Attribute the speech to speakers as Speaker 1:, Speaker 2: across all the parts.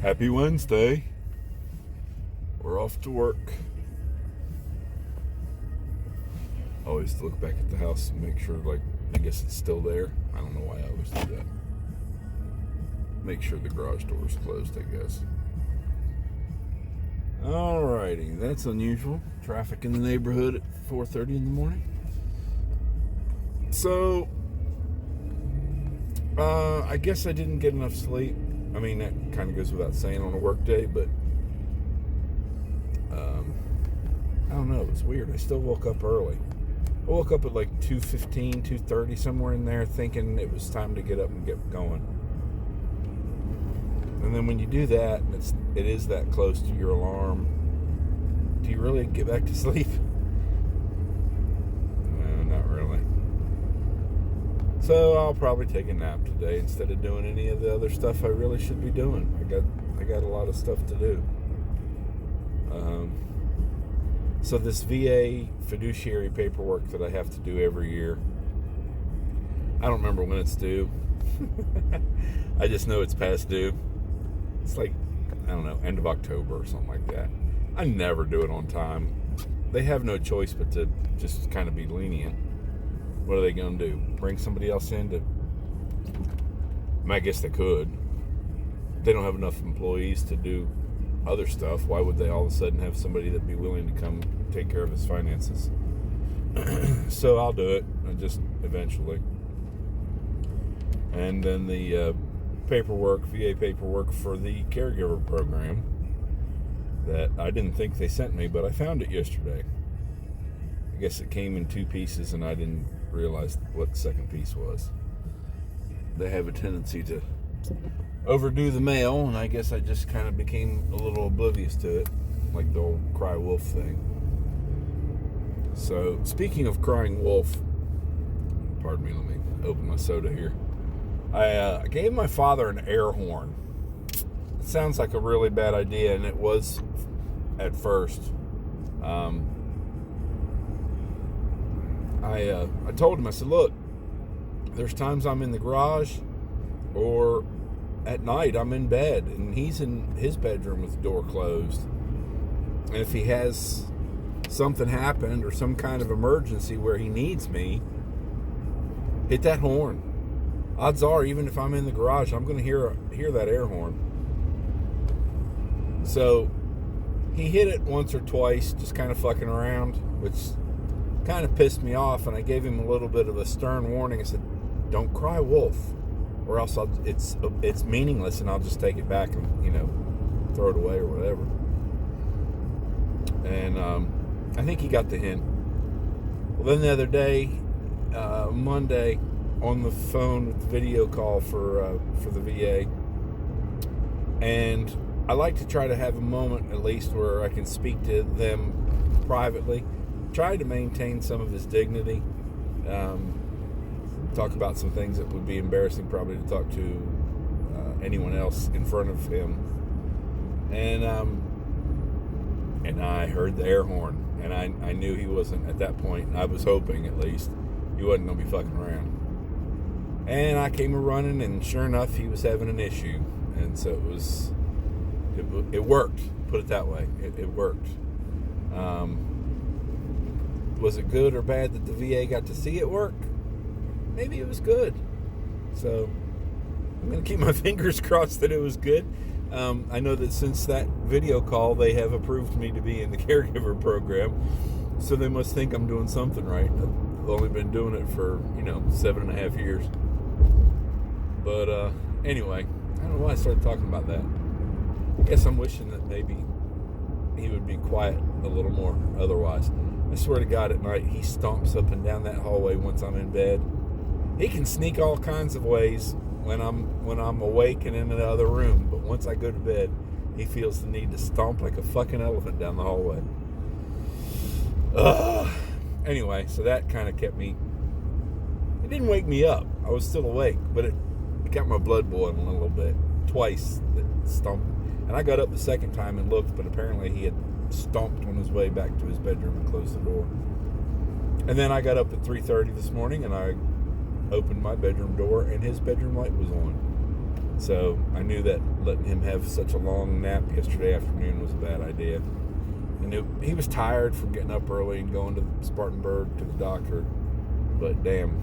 Speaker 1: Happy Wednesday. We're off to work. Always look back at the house and make sure, I guess it's still there. I don't know why I always do that. Make sure the garage door is closed, I guess. Alrighty, that's unusual. Traffic in the neighborhood at 4:30 in the morning. So, I guess I didn't get enough sleep. I mean, that kind of goes without saying on a work day, but I don't know. It was weird. I still woke up early. I woke up at 2:15, 2:30, somewhere in there, thinking it was time to get up and get going. And then when you do that, it is that close to your alarm. Do you really get back to sleep? No, not really. So I'll probably take a nap today instead of doing any of the other stuff I really should be doing. I got a lot of stuff to do. So this VA fiduciary paperwork that I have to do every year, I don't remember when it's due. I just know it's past due. It's I don't know, end of October or something like that. I never do it on time. They have no choice but to just kind of be lenient. What are they going to do? Bring somebody else in to... I guess they could. They don't have enough employees to do other stuff. Why would they all of a sudden have somebody that'd be willing to come take care of his finances? So I'll do it, just eventually. And then the VA paperwork for the caregiver program that I didn't think they sent me, but I found it yesterday. I guess it came in 2 pieces, and I didn't realize what the second piece was. They have a tendency to overdo the mail, and I guess I just kind of became a little oblivious to it, like the old cry wolf thing. So, speaking of crying wolf, pardon me, let me open my soda here. I gave my father an air horn. It sounds like a really bad idea, and it was at first. I told him, I said, look, there's times I'm in the garage or at night I'm in bed and he's in his bedroom with the door closed. And if he has something happened or some kind of emergency where he needs me, hit that horn. Odds are, even if I'm in the garage, I'm going to hear that air horn. So he hit it once or twice, just kind of fucking around, which kind of pissed me off, and I gave him a little bit of a stern warning. I said, don't cry wolf, or else it's meaningless, and I'll just take it back and throw it away or whatever. And I think he got the hint. Well, then the other day, Monday, on the phone with the video call for the VA, and I like to try to have a moment at least where I can speak to them privately, try to maintain some of his dignity, talk about some things that would be embarrassing probably to talk to anyone else in front of him. And I heard the air horn, and I knew he wasn't, at that point, I was hoping at least, he wasn't going to be fucking around. And I came running, and sure enough, he was having an issue. And so it worked, put it that way. It worked. Was it good or bad that the VA got to see it work? Maybe it was good. So I'm going to keep my fingers crossed that it was good. I know that since that video call, they have approved me to be in the caregiver program. So they must think I'm doing something right. I've only been doing it for, 7.5 years. But anyway, I don't know why I started talking about that. I guess I'm wishing that maybe he would be quiet a little more otherwise. I swear to God, at night, he stomps up and down that hallway once I'm in bed. He can sneak all kinds of ways when I'm awake and in another room, but once I go to bed, he feels the need to stomp like a fucking elephant down the hallway. Anyway, so that kind of kept me... It didn't wake me up. I was still awake, but it got my blood boiling a little bit. Twice, that stomp. And I got up the second time and looked, but apparently he had stomped on his way back to his bedroom and closed the door. And then I got up at 3:30 this morning, and I opened my bedroom door, and his bedroom light was on. So I knew that letting him have such a long nap yesterday afternoon was a bad idea. And he was tired from getting up early and going to Spartanburg to the doctor. But damn,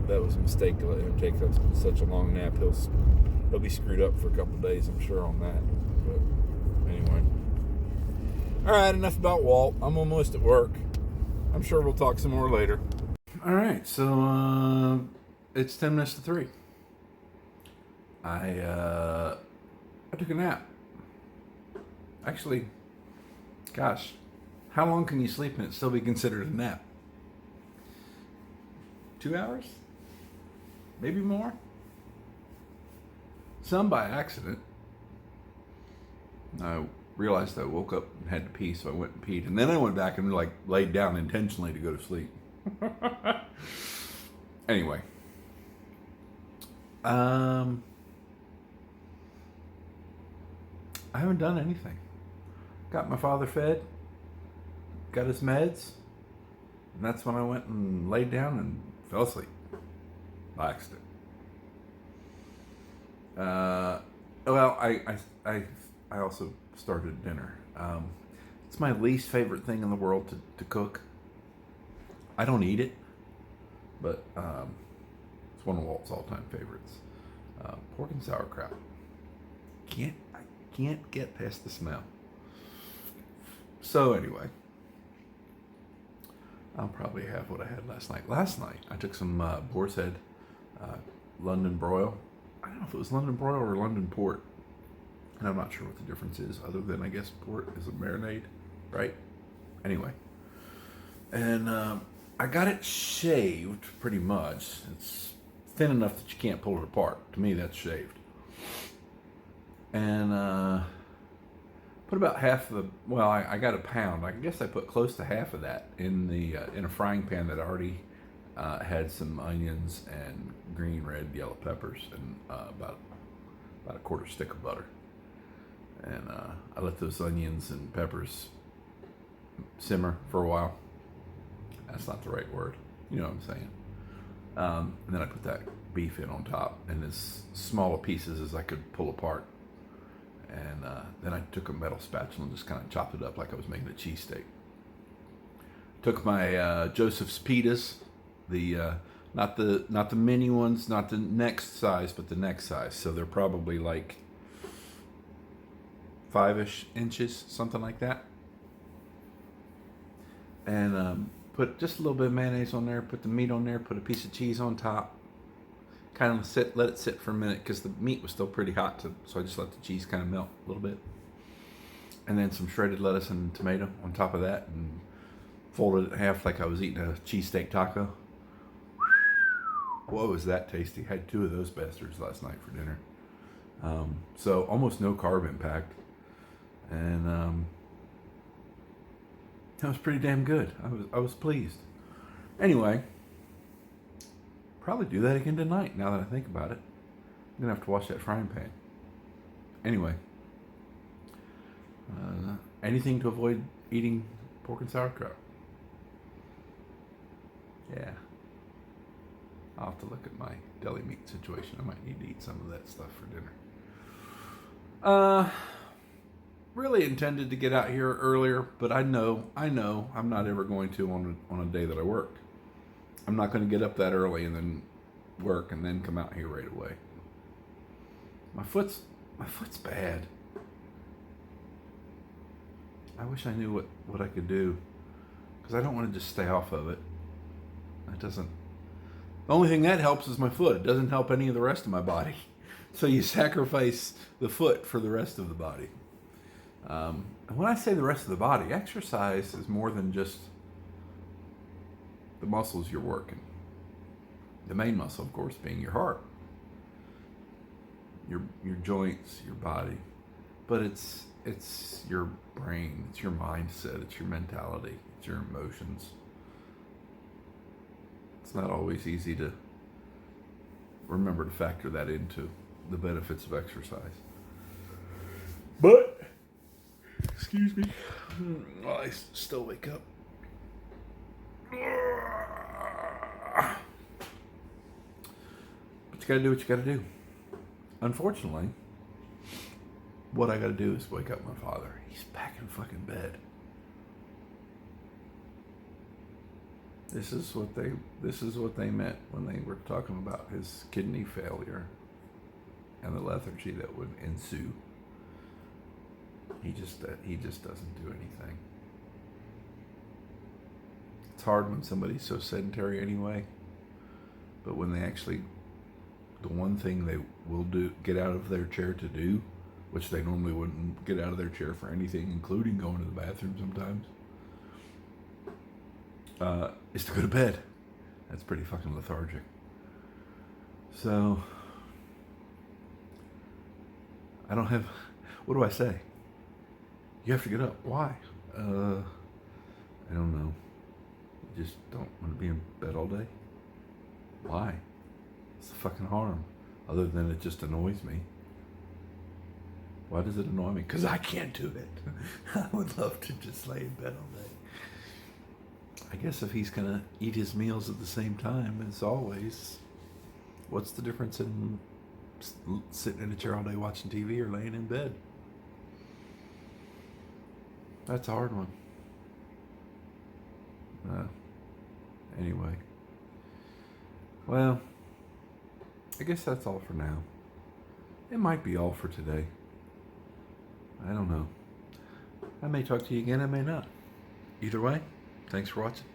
Speaker 1: that was a mistake to let him take such a long nap. He'll be screwed up for a couple of days, I'm sure, on that. But anyway. All right, enough about Walt. I'm almost at work. I'm sure we'll talk some more later. All right, so it's 10 minutes to 3. I took a nap. Actually, gosh, how long can you sleep and it still be considered a nap? 2 hours? Maybe more? Some by accident. I realized I woke up and had to pee, so I went and peed. And then I went back and laid down intentionally to go to sleep. Anyway. I haven't done anything. Got my father fed, got his meds, and that's when I went and laid down and fell asleep by accident. Well, I also started dinner. It's my least favorite thing in the world to cook. I don't eat it, but it's one of Walt's all-time favorites. Pork and sauerkraut. I can't get past the smell. So anyway, I'll probably have what I had last night. Last night, I took some Boar's Head London broil. I don't know if it was London broil or London port. And I'm not sure what the difference is, other than I guess port is a marinade, right? Anyway. And I got it shaved pretty much. It's thin enough that you can't pull it apart. To me, that's shaved. And put about half of the, I got a pound. I guess I put close to half of that in a frying pan that already had some onions and green, red, yellow peppers and about a quarter stick of butter. And I let those onions and peppers simmer for a while. That's not the right word. You know what I'm saying. And then I put that beef in on top in as small pieces as I could pull apart. And then I took a metal spatula and just kind of chopped it up like I was making a cheesesteak. Took my Joseph's pitas, not the mini ones, not the next size, but the next size. So they're probably like 5-ish inches, something like that. And put just a little bit of mayonnaise on there, put the meat on there, put a piece of cheese on top. Kind of let it sit for a minute because the meat was still pretty hot, so I just let the cheese kind of melt a little bit. And then some shredded lettuce and tomato on top of that, and folded it in half like I was eating a cheesesteak taco. Whoa, was that tasty. Had 2 of those bastards last night for dinner. So almost no carb impact. And that was pretty damn good. I was pleased. Anyway, probably do that again tonight now that I think about it. I'm gonna have to wash that frying pan. Anyway, anything to avoid eating pork and sauerkraut? Yeah. I'll have to look at my deli meat situation. I might need to eat some of that stuff for dinner. Really intended to get out here earlier, but I know I'm not ever going to on a day that I work. I'm not going to get up that early and then work and then come out here right away. My foot's bad. I wish I knew what I could do, because I don't want to just stay off of it. The only thing that helps is my foot. It doesn't help any of the rest of my body. So you sacrifice the foot for the rest of the body. And when I say the rest of the body, exercise is more than just the muscles you're working. The main muscle, of course, being your heart, your joints, your body. But it's your brain, it's your mindset, it's your mentality, it's your emotions. It's not always easy to remember to factor that into the benefits of exercise. But, excuse me, while I still wake up. But you gotta do what you gotta do.
Speaker 2: unfortunately, what I got to do is wake up my father. He's back in fucking bed. This is what they meant when they were talking about his kidney failure and the lethargy that would ensue. He just doesn't do anything. It's hard when somebody's so sedentary anyway. But when they actually, the one thing they will do, get out of their chair to do, which they normally wouldn't get out of their chair for anything, including going to the bathroom sometimes, is to go to bed. That's pretty fucking lethargic. So, I don't have, what do I say? You have to get up. Why? I don't know. You just don't want to be in bed all day? Why? It's the fucking harm. Other than it just annoys me. Why does it annoy me? Because I can't do it. I would love to just lay in bed all day. I guess if he's going to eat his meals at the same time as always, what's the difference in sitting in a chair all day watching TV or laying in bed? That's a hard one. Anyway. Well, I guess that's all for now. It might be all for today. I don't know. I may talk to you again, I may not. Either way, thanks for watching.